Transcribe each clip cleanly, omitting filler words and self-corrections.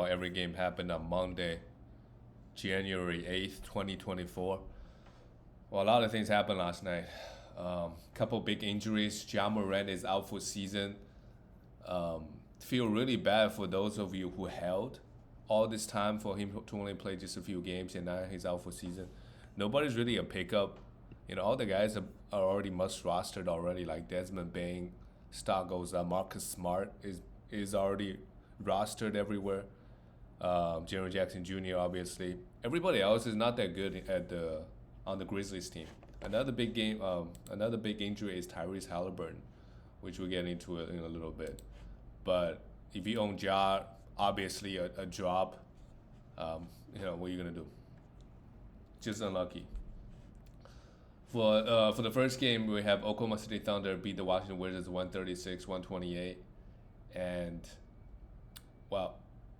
every game happened on Monday, January 8th, 2024. Well, a lot of things happened last night. Couple big injuries. Ja Morant is out for season. Feel really bad for those of you who held all this time for him to only play just a few games and now he's out for season. Nobody's really a pickup. All the guys are already must rostered already, like Desmond Bain, stock goes up. Marcus Smart is already rostered everywhere. Jaren Jackson Jr. obviously. Everybody else is not that good on the Grizzlies team. Another big injury is Tyrese Halliburton, which we'll get into it in a little bit. But if you own Ja, obviously a drop. What are you gonna do? Just unlucky. For the first game, we have Oklahoma City Thunder beat the Washington Wizards 136-128, and well,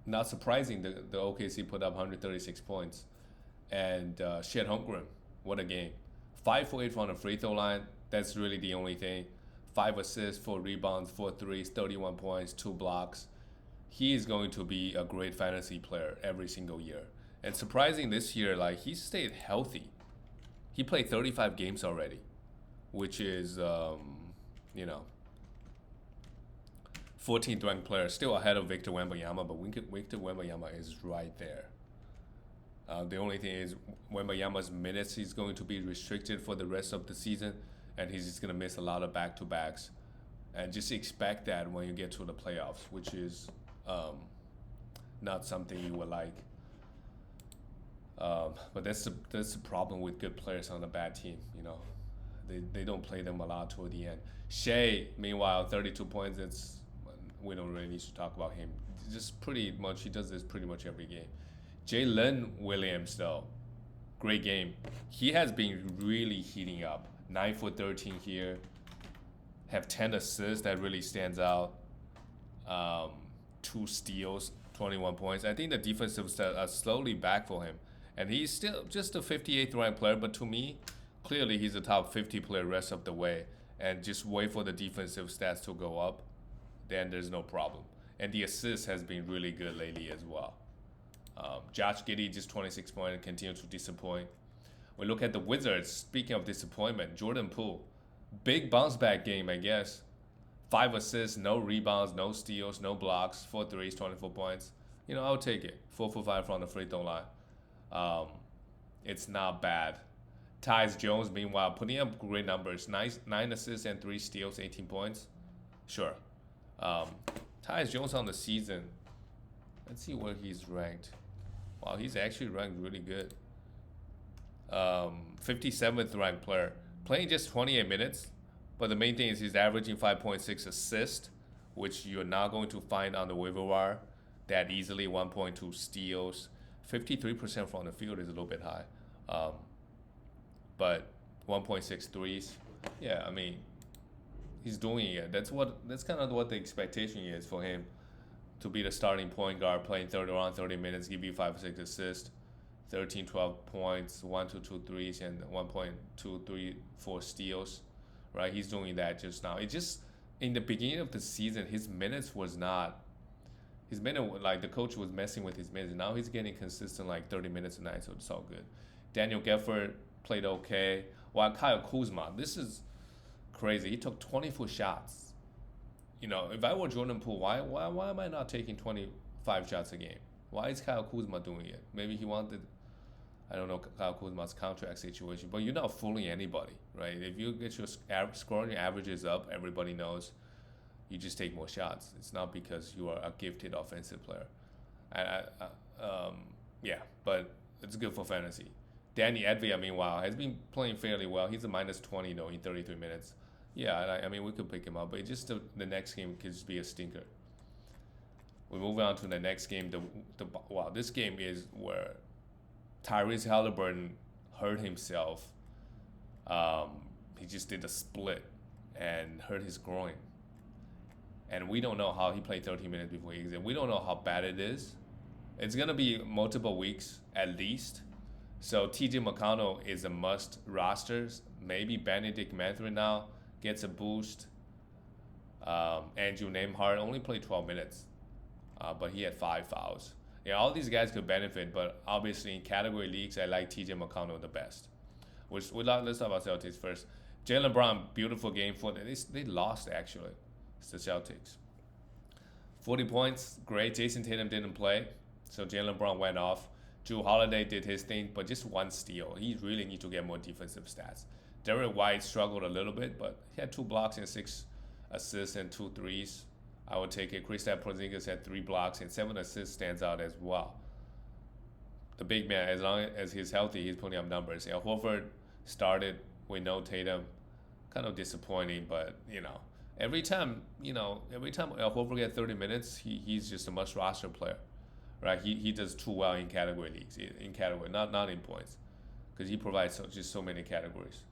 not surprising, the OKC put up 136 points, and Chet Holmgren, what a game, 5 for 8 from the free throw line. That's really the only thing. 5 assists, 4 rebounds, 4 threes, 31 points, 2 blocks. He is going to be a great fantasy player every single year. And surprising this year, like he stayed healthy. He played 35 games already, which is, 14th ranked player, still ahead of Victor Wembanyama, but Victor Wembanyama is right there. The only thing is Wembanyama's minutes is going to be restricted for the rest of the season, and he's just going to miss a lot of back-to-backs. And just expect that when you get to the playoffs, which is not something you would like. But that's the problem with good players on a bad team. They don't play them a lot toward the end. Shea, meanwhile, 32 points. We don't really need to talk about him. Just pretty much, he does this pretty much every game. Jalen Williams, though, great game. He has been really heating up. 9 for 13 here. Have 10 assists, that really stands out. 2 steals, 21 points. I think the defensive stats are slowly back for him. And he's still just a 58th ranked player, but to me, clearly he's a top 50 player rest of the way. And just wait for the defensive stats to go up, then there's no problem. And the assist has been really good lately as well. Josh Giddey, just 26 points, and continue to disappoint. We look at the Wizards. Speaking of disappointment, Jordan Poole, big bounce back game, I guess. 5 assists, no rebounds, no steals, no blocks, 4 threes, 24 points. I'll take it. 4 for 5 from the free throw line. It's not bad. Tyus Jones, meanwhile, putting up great numbers. 9 assists and 3 steals, 18 points. Sure. Tyus Jones on the season. Let's see where he's ranked. Wow, he's actually ranked really good. 57th ranked player. Playing just 28 minutes. But the main thing is he's averaging 5.6 assists, which you're not going to find on the waiver wire that easily. 1.2 steals. 53% from the field is a little bit high. But 1.6 threes. Yeah, I mean, he's doing it. That's kind of what the expectation is for him, to be the starting point guard, playing around 30 minutes, give you 5 or 6 assists, 13, 12 points, 1 to 2 threes, and 1.2, 3, 4 steals. Right, he's doing that just now. It just, in the beginning of the season, his minutes was not. His minute, like the coach was messing with his minutes. Now he's getting consistent, like 30 minutes a night, so it's all good. Daniel Gafford played okay. While Kyle Kuzma, this is crazy. He took 24 shots. If I were Jordan Poole, why am I not taking 25 shots a game? Why is Kyle Kuzma doing it? Maybe he wanted, I don't know Kyle Kuzma's contract situation, but you're not fooling anybody, right? If you get your scoring averages up, everybody knows you just take more shots. It's not because you are a gifted offensive player. But it's good for fantasy. Danny Advia, meanwhile, has been playing fairly well. He's a minus 20, though, in 33 minutes. Yeah, I mean, we could pick him up, but just the next game could just be a stinker. We move on to the next game. This game is where Tyrese Halliburton hurt himself. He just did a split and hurt his groin. And we don't know how he played 13 minutes before he exit. We don't know how bad it is. It's going to be multiple weeks at least. So TJ McConnell is a must roster. Maybe Benedict Mathurin now gets a boost. Andrew Nembhard only played 12 minutes, but he had 5 fouls. Yeah, all these guys could benefit, but obviously in category leagues, I like TJ McConnell the best. Let's talk about Celtics first. Jaylen Brown, beautiful game for them. They lost actually. It's the Celtics. 40 points, great. Jason Tatum didn't play, so Jaylen Brown went off. Drew Holiday did his thing, but just one steal. He really needs to get more defensive stats. Derek White struggled a little bit, but he had 2 blocks and 6 assists and 2 threes. I would take it. Kristaps Porzingis had 3 blocks and 7 assists, stands out as well. The big man, as long as he's healthy, he's putting up numbers. Yeah, Horford started with no Tatum. Kind of disappointing, but every time Al Horford gets 30 minutes, he's just a must roster player, right? He does too well in category leagues, not in points, because he provides just so many categories.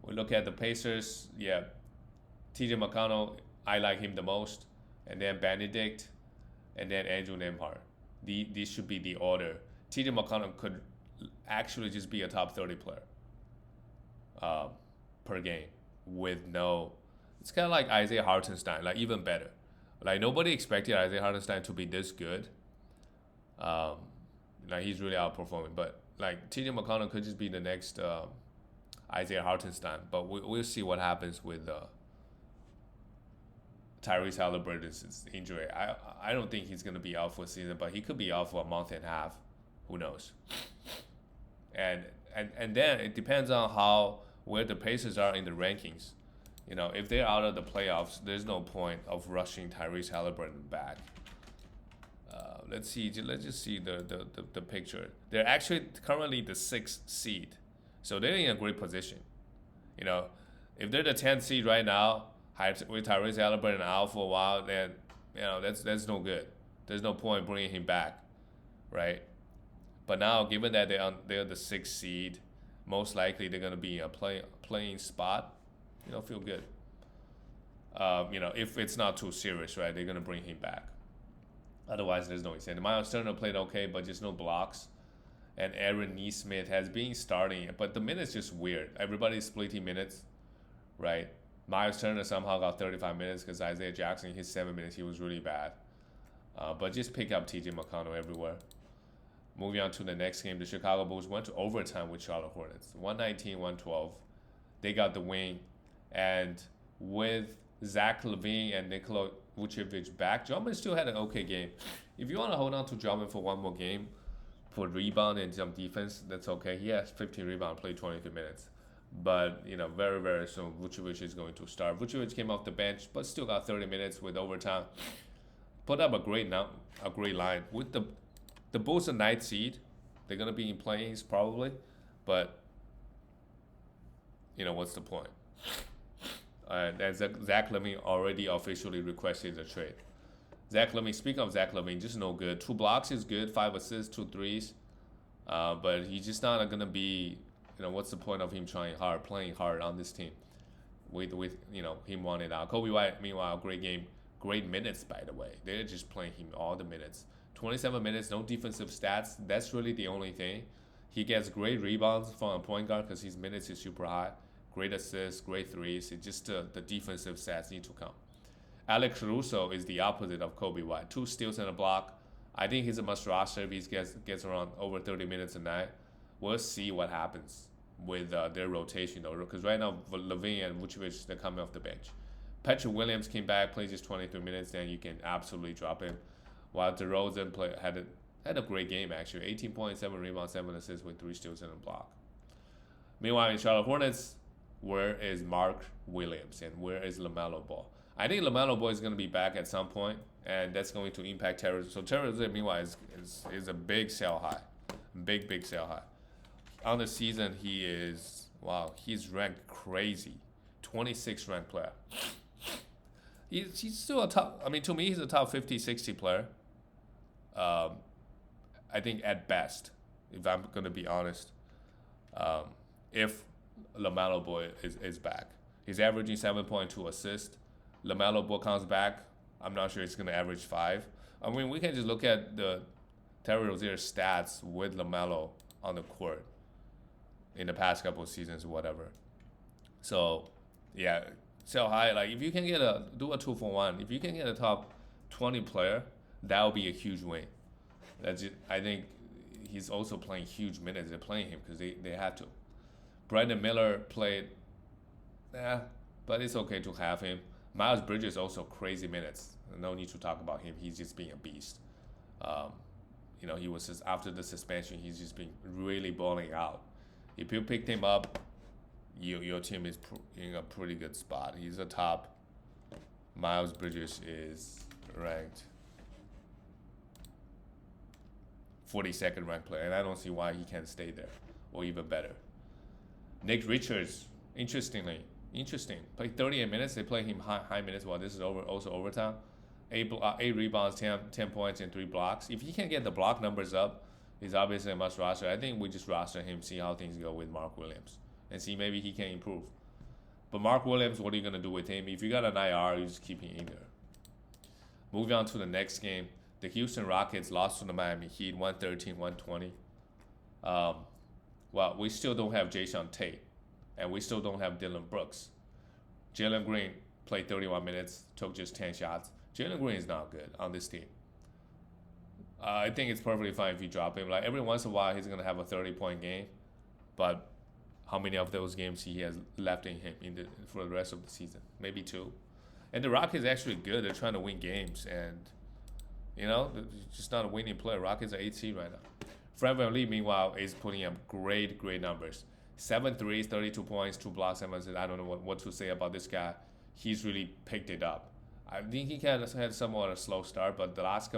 We look at the Pacers, yeah, T.J. McConnell, I like him the most, and then Benedict, and then Andrew Nembhard. These should be the order. T.J. McConnell could actually just be a top 30 player per game with no. It's kind of like Isaiah Hartenstein, like even better. Like nobody expected Isaiah Hartenstein to be this good. Like he's really outperforming, but like T.J. McConnell could just be the next Isaiah Hartenstein. But we'll see what happens with Tyrese Halliburton's injury. I don't think he's gonna be out for a season, but he could be out for a month and a half. Who knows? And then it depends on where the Pacers are in the rankings. If they're out of the playoffs, there's no point of rushing Tyrese Halliburton back. Let's just see the picture. They're actually currently the 6th seed, so they're in a great position. If they're the 10th seed right now, with Tyrese Halliburton out for a while, then that's no good. There's no point bringing him back, right? But now, given that they're the 6th seed, most likely they're gonna be in a playing spot. Feel good. If it's not too serious, right, they're gonna bring him back. Otherwise, there's no incentive. Miles Turner played okay, but just no blocks. And Aaron Nesmith has been starting, but the minutes just weird. Everybody's splitting minutes, right? Miles Turner somehow got 35 minutes because Isaiah Jackson, his 7 minutes, he was really bad. But just pick up T.J. McConnell everywhere. Moving on to the next game, the Chicago Bulls went to overtime with Charlotte Hornets, 119-112. They got the win, and with Zach LaVine and Nikola Vucevic back, Drummond still had an okay game. If you want to hold on to Drummond for one more game, for rebound and some defense, that's okay. He has 15 rebounds, played 23 minutes. But, very, very soon, Vucevic is going to start. Vucevic came off the bench, but still got 30 minutes with overtime. Put up a great line. With the Bulls a 9th seed, they're going to be in play-ins probably, but, what's the point? And Zach LaVine already officially requested a trade. Zach LaVine, speaking of Zach LaVine, just no good. 2 blocks is good, 5 assists, 2 threes. But he's just not going to be, what's the point of him playing hard on this team with him wanting out. Kobe White, meanwhile, great game, great minutes, by the way. They're just playing him all the minutes. 27 minutes, no defensive stats. That's really the only thing. He gets great rebounds from a point guard because his minutes is super high. Great assists, great threes. It's just the defensive stats need to come. Alex Caruso is the opposite of Kobe White. 2 steals and a block. I think he's a must roster if he gets around over 30 minutes a night. We'll see what happens with their rotation though, because right now LaVine and Vucevic, they're coming off the bench. Patrick Williams came back, plays just 23 minutes, then you can absolutely drop him. While DeRozan had a great game actually, 18 points, 7 rebounds, 7 assists with 3 steals and a block. Meanwhile, in Charlotte Hornets, where is Mark Williams and where is LaMelo Ball? I think LaMelo Ball is going to be back at some point, and that's going to impact Terry. So Terry, meanwhile, is a big sell high, big sell high. On the season, he's ranked crazy, 26th ranked player. He's still a top. I mean, to me, he's a top 50, 60 player. I think at best, if I'm going to be honest, if LaMelo Ball is back. He's averaging 7.2 assists. LaMelo Ball comes back. I'm not sure it's going to average 5. I mean, we can just look at the Terry Rozier stats with LaMelo on the court in the past couple of seasons or whatever. So, yeah, sell high. Like, if you can do a 2-for-1, if you can get a top 20 player, that would be a huge win. I think he's also playing huge minutes. They're playing him because they have to. Brandon Miller played, yeah, but it's okay to have him. Miles Bridges also crazy minutes. No need to talk about him. He's just being a beast. Um, he was just after the suspension. He's just been really balling out. If you picked him up, your team is in a pretty good spot. He's a top. Miles Bridges is ranked 42nd ranked player, and I don't see why he can't stay there, or even better. Nick Richards, interesting. Played 38 minutes. They play him high minutes while this is also overtime. 8 rebounds, 10 points, and 3 blocks. If he can get the block numbers up, he's obviously a must roster. I think we just roster him, see how things go with Mark Williams, and see maybe he can improve. But Mark Williams, what are you going to do with him? If you got an IR, you just keep him in there. Moving on to the next game, the Houston Rockets lost to the Miami Heat, 113-120. Well, we still don't have Jason Tate, and we still don't have Dylan Brooks. Jalen Green played 31 minutes, took just 10 shots. Jalen Green is not good on this team. I think it's perfectly fine if you drop him. Like every once in a while, he's gonna have a 30-point game, but how many of those games he has left in him for the rest of the season? Maybe 2. And the Rockets are actually good. They're trying to win games, and they're just not a winning player. Rockets are 8 seed right now. Fred VanVleet, meanwhile, is putting up great numbers. 7 threes, 32 points, 2 blocks, 7 assists. I don't know what to say about this guy. He's really picked it up. I think he had somewhat a slow start, but the last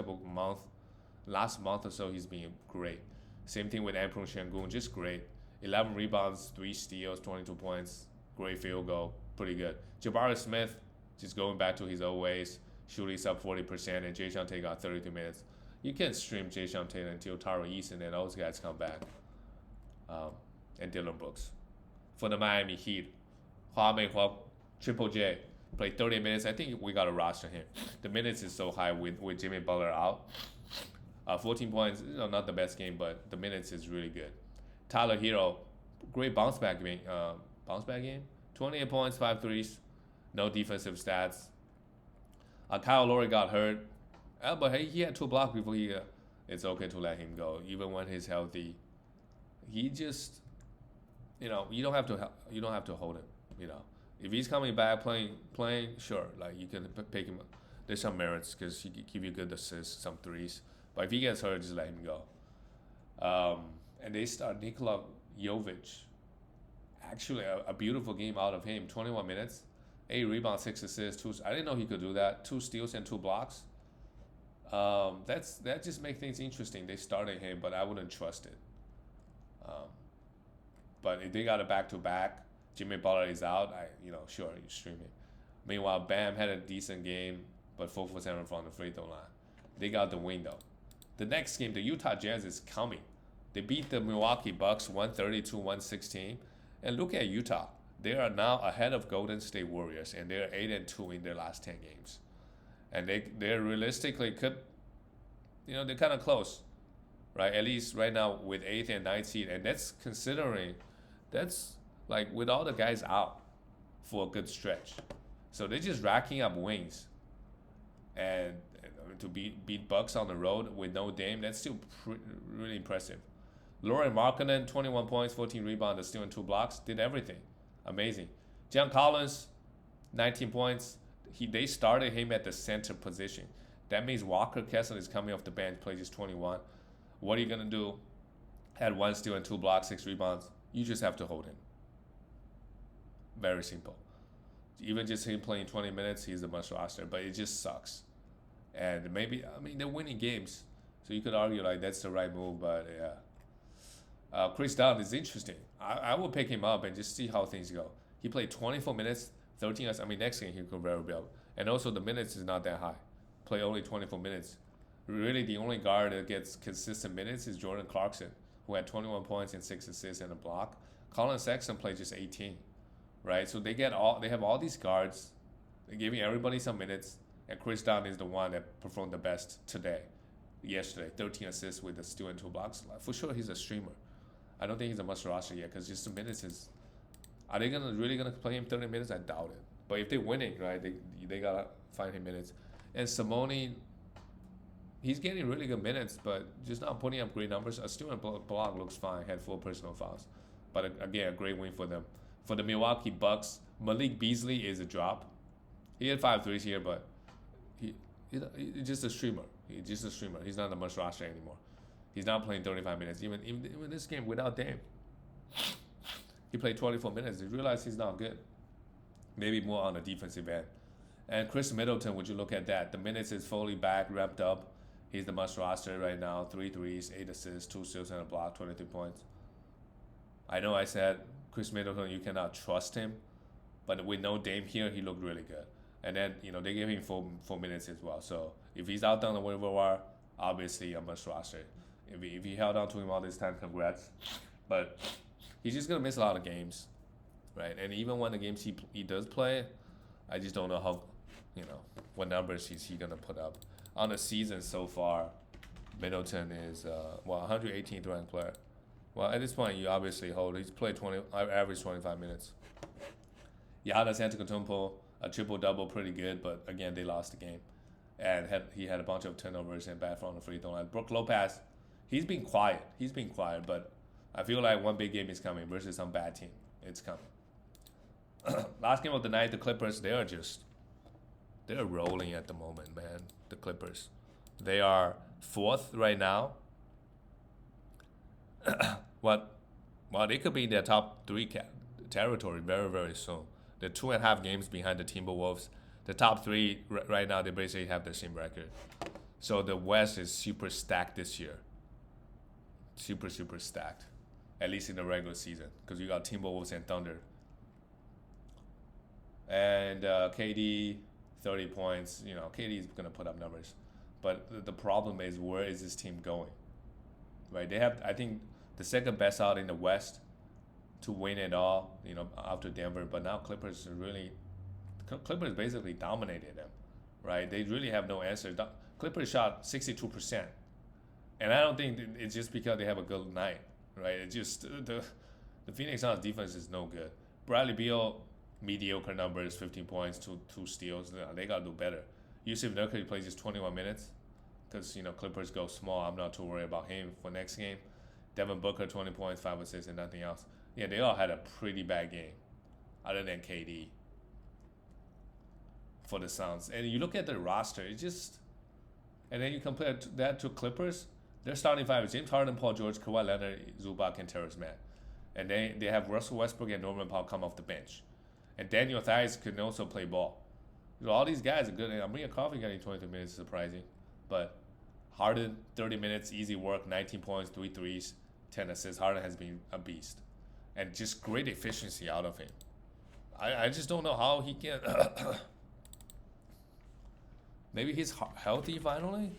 month or so, he's been great. Same thing with Anpron Şengün, just great. 11 rebounds, 3 steals, 22 points, great field goal, pretty good. Jabari Smith, just going back to his old ways, shooting sub 40%, and Jason Tate got 32 minutes. You can stream Jason Tate until Taro Eason and those guys come back. And Dylan Brooks. For the Miami Heat, Hua Mei-Huang, Triple J, played 30 minutes. I think we got to roster him. The minutes is so high with Jimmy Butler out. 14 points, not the best game, but the minutes is really good. Tyler Hero, great bounce back game. 28 points, 5 threes, no defensive stats. Kyle Lowry got hurt, but he had 2 blocks before he. It's okay to let him go, even when he's healthy. He just, you don't have to hold him. If he's coming back playing, sure, like you can pick him up. There's some merits because he can give you good assists, some threes. But if he gets hurt, just let him go. And they start Nikola Jovic. Actually, a beautiful game out of him. 21 minutes, 8 rebounds, 6 assists, 2. I didn't know he could do that. 2 steals and 2 blocks. That just makes things interesting. They started him, but I wouldn't trust it. But if they got a back-to-back, Jimmy Butler is out. Sure, you stream it. Meanwhile, Bam had a decent game, but 4 for 7 from the free throw line. They got the win though. The next game, the Utah Jazz is coming. They beat the Milwaukee Bucks 132-116, and look at Utah. They are now ahead of Golden State Warriors, and they're 8-2 in their last 10 games. And they realistically could, they're kind of close, right? At least right now with 8th and 9th seed, and that's considering. That's like with all the guys out for a good stretch. So they're just racking up wins. And to beat Bucks on the road with no Dame, that's still really impressive. Lauri Markkanen, 21 points, 14 rebounds, steal and 2 blocks, did everything. Amazing. John Collins, 19 points. They started him at the center position. That means Walker Kessler is coming off the bench, plays just 21. What are you going to do? Had 1 steal and 2 blocks, 6 rebounds. You just have to hold him. Very simple. Even just him playing 20 minutes, he's a must roster, but it just sucks. And maybe, they're winning games, so you could argue like that's the right move, but yeah. Chris Dunn is interesting. I will pick him up and just see how things go. He played 24 minutes, 13. Next game he could very well. And also the minutes is not that high. Play only 24 minutes. Really, the only guard that gets consistent minutes is Jordan Clarkson, who had 21 points and 6 assists and a block. Colin Sexton played just 18, right? So they have all these guards. They're giving everybody some minutes, and Chris Dunn is the one that performed the best yesterday, 13 assists with a steal and 2 blocks. For sure, he's a streamer. I don't think he's a must roster yet because just the minutes is. Are they really gonna play him 30 minutes? I doubt it. But if they're winning, right, they gotta find him minutes. And Simone, he's getting really good minutes, but just not putting up great numbers. A student block looks fine. Had 4 personal fouls, but again, a great win for them. For the Milwaukee Bucks, Malik Beasley is a drop. He had 5 threes here, but he's just a streamer. He's just a streamer. He's not a must roster anymore. He's not playing 35 minutes. Even this game without Dame, he played 24 minutes. He realized he's not good. Maybe more on the defensive end. And Chris Middleton, would you look at that? The minutes is fully back, wrapped up. He's the must roster right now. 3 threes, 8 assists, 2 steals and a block, 23 points. I know I said Chris Middleton, you cannot trust him, but with no Dame here, he looked really good. And then they gave him 4 minutes as well. So if he's out on the waiver wire, obviously a must roster. If he held on to him all this time, congrats. But he's just gonna miss a lot of games, right? And even when the games he does play, I just don't know how, what numbers he gonna put up. On the season so far, Middleton is 118th ranked player. Well, at this point, you obviously hold. He's played average 25 minutes. Giannis Antetokounmpo, a triple-double, pretty good, but again, they lost the game. And he had a bunch of turnovers and bad from the free throw line. Brook Lopez, he's been quiet, but I feel like one big game is coming versus some bad team. It's coming. Last game of the night, the Clippers, they're rolling at the moment, man. The Clippers. They are 4th right now. Well, they could be in their top 3 territory very, very soon. They're 2.5 games behind the Timberwolves. The top 3 right now, they basically have the same record. So the West is super stacked this year. Super, super stacked. At least in the regular season. Because you got Timberwolves and Thunder. And KD, 30 points. KD is going to put up numbers. But the problem is, where is this team going? Right? They have, I think, the second best out in the West to win it all, after Denver. But now Clippers basically dominated them, right? They really have no answer. Clippers shot 62%. And I don't think it's just because they have a good night, right? It's just the Phoenix Suns defense is no good. Bradley Beal, mediocre numbers, 15 points, 2 steals. They got to do better. Yusuf Nurkic plays just 21 minutes because, Clippers go small. I'm not too worried about him for next game. Devin Booker, 20 points, 5 assists, and nothing else. Yeah, they all had a pretty bad game other than KD for the Suns. And you look at the roster, it's just... And then you compare that to Clippers, their starting 5 is James Harden, Paul George, Kawhi Leonard, Zubac, and Terrence Mann. And they have Russell Westbrook and Norman Powell come off the bench. And Daniel Theis can also play ball. All these guys are good. And Amir Coffey getting 23 minutes is surprising. But Harden, 30 minutes, easy work, 19 points, 3 threes, 10 assists. Harden has been a beast. And just great efficiency out of him. I just don't know how he can... Maybe he's healthy finally?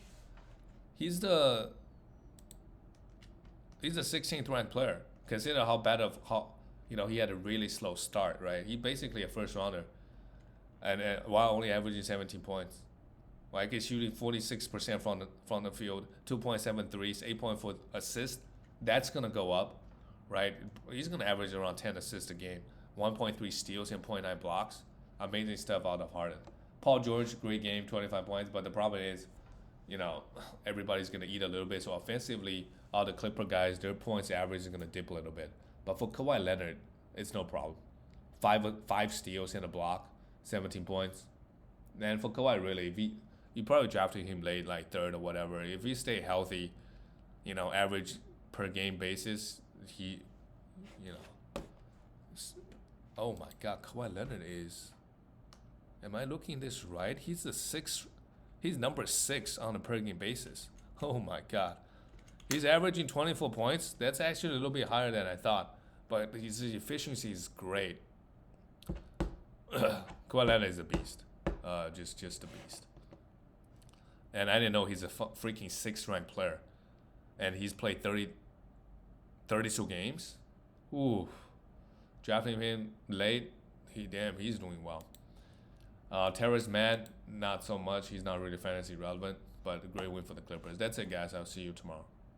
He's the 16th ranked player. Consider how he had a really slow start, right? He basically a first rounder. And while only averaging 17 points. Like he's shooting 46% from the field, 2.7 threes, 8.4 assists. That's going to go up, right? He's going to average around 10 assists a game, 1.3 steals and 0.9 blocks. Amazing stuff out of Harden. Paul George, great game, 25 points. But the problem is, everybody's going to eat a little bit. So offensively, all the Clipper guys, their points average is going to dip a little bit. But for Kawhi Leonard, it's no problem. 5 steals and a block, 17 points. And for Kawhi, really, if you probably drafted him late, like 3rd or whatever. If he stay healthy, average per game basis, oh my God, Kawhi Leonard is... Am I looking this right? He's he's number 6 on a per game basis. Oh my God. He's averaging 24 points. That's actually a little bit higher than I thought. But his efficiency is great. Kawhi Leonard is a beast. Just a beast. And I didn't know he's a freaking 6th ranked player. And he's played 32 games. Ooh. Drafting him late, he's doing well. Terrence Mann, not so much. He's not really fantasy relevant, but a great win for the Clippers. That's it, guys. I'll see you tomorrow.